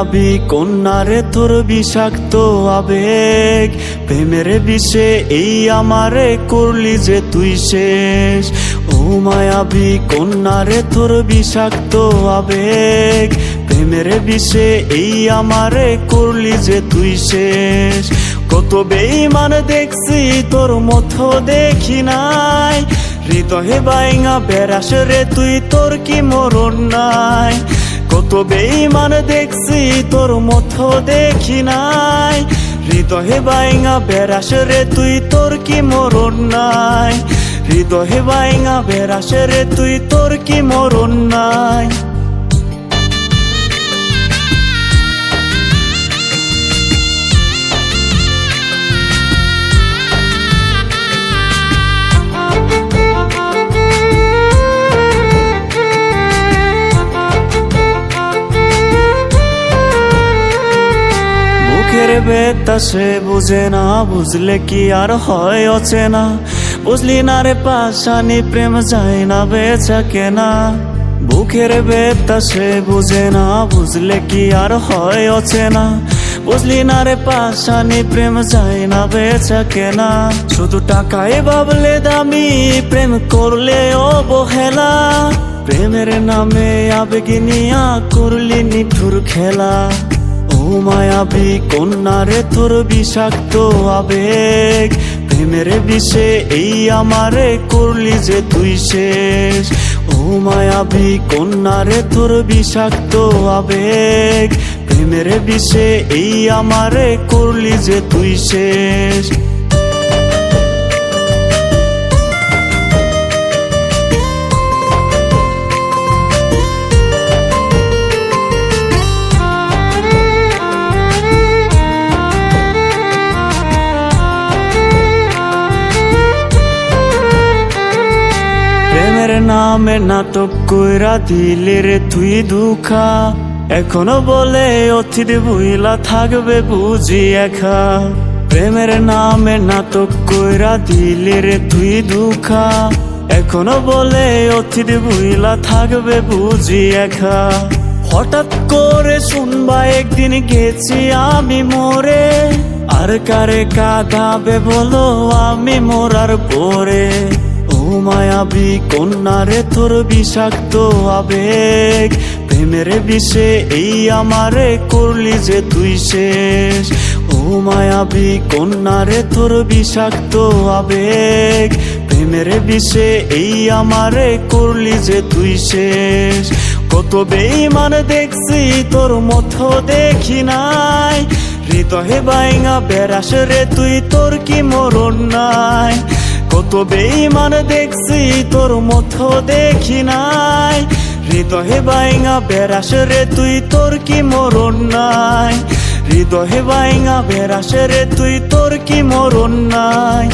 মায়াবী কন্যারে তোর বিষাক্ত আবেগ, প্রেমের বিষে এই আমারে করলি যে তুই শেষ। ও মায়াবী কন্যারে তোর বিষাক্ত আবেগ, প্রেমের বিষে এই আমারে করলি যে তুই শেষ। কত বেঈমান দেখছি তোর মতো দেখি নাই, হৃদয়ে বাইঙা বেড়াস রে তুই, তোর কি মরণ নাই। কত বেঈমান দেখছি তোর মতো দেখি নাই, হৃদয়ে বাইঙা বেড়াস রে তুই, তোর কি মরণ নাই। হৃদয়ে বাইঙা বেড়াস রে তুই, তোর কি মরণ নাই। বুকের ব্যথা সে বুঝে না, বুঝলে কি আর হয় অচেনা। বুঝলি না রে পাশানি প্রেম যায় না বেচা কেনা। বুকের ব্যথা সে বুঝে না, বুঝলে কি আর হয় অচেনা। বুঝলি না রে পাশানি প্রেম যায় না বেচা কেনা। শুধু টাকায় ভাবলে দামি, প্রেম করলে অবহেলা। প্রেমের নামে আবেগ নিয়া করলি নিঠুর খেলা। ও মায়াবী কন্যারে তোর বিষাক্ত আবেগ, প্রেমের বিষে এই আমারে করলি যে তুই শেষ। ও মায়াবী কন্যারে তোর বিষাক্ত আবেগ, প্রেমের বিষে এই আমারে করলি যে তুই শেষ। প্রেমের নামে নাটক কইরা দিলে রে তুই দুঃখা, এখনো বলে অতীত ভুইলা থাকবে বুঝি একা। প্রেমের নামে নাটক কইরা দিলে রে তুই দুঃখা, এখনো বলে অতীত ভুইলা থাকবে বুঝি একা। হঠাৎ করে শুনবা একদিন গেছি আমি মরে, আর কারে কাঁদাবে বলো আমি মরার পরে। ও মায়াবী কন্যারে তোর বিষাক্ত আবেগ, প্রেমের বিষে এই আমারে করলি যে তুই শেষ। ও মায়াবী কন্যারে তোর বিষাক্ত আবেগ, প্রেমের বিষে এই আমারে করলি যে তুই শেষ। কত বেঈমান দেখছি তোর মতো দেখি নাই, হৃদয়ে বাইঙা বেড়াস রে তুই, তোর কি মরণ নাই। কত বেঈমান দেখছি তোর মতো দেখি নাই, হৃদয়ে বাইঙা বেড়াস রে তুই, তোর কি মরণ নাই। হৃদয়ে বাইঙা বেড়াস রে তুই, তোর কি মরণ নাই।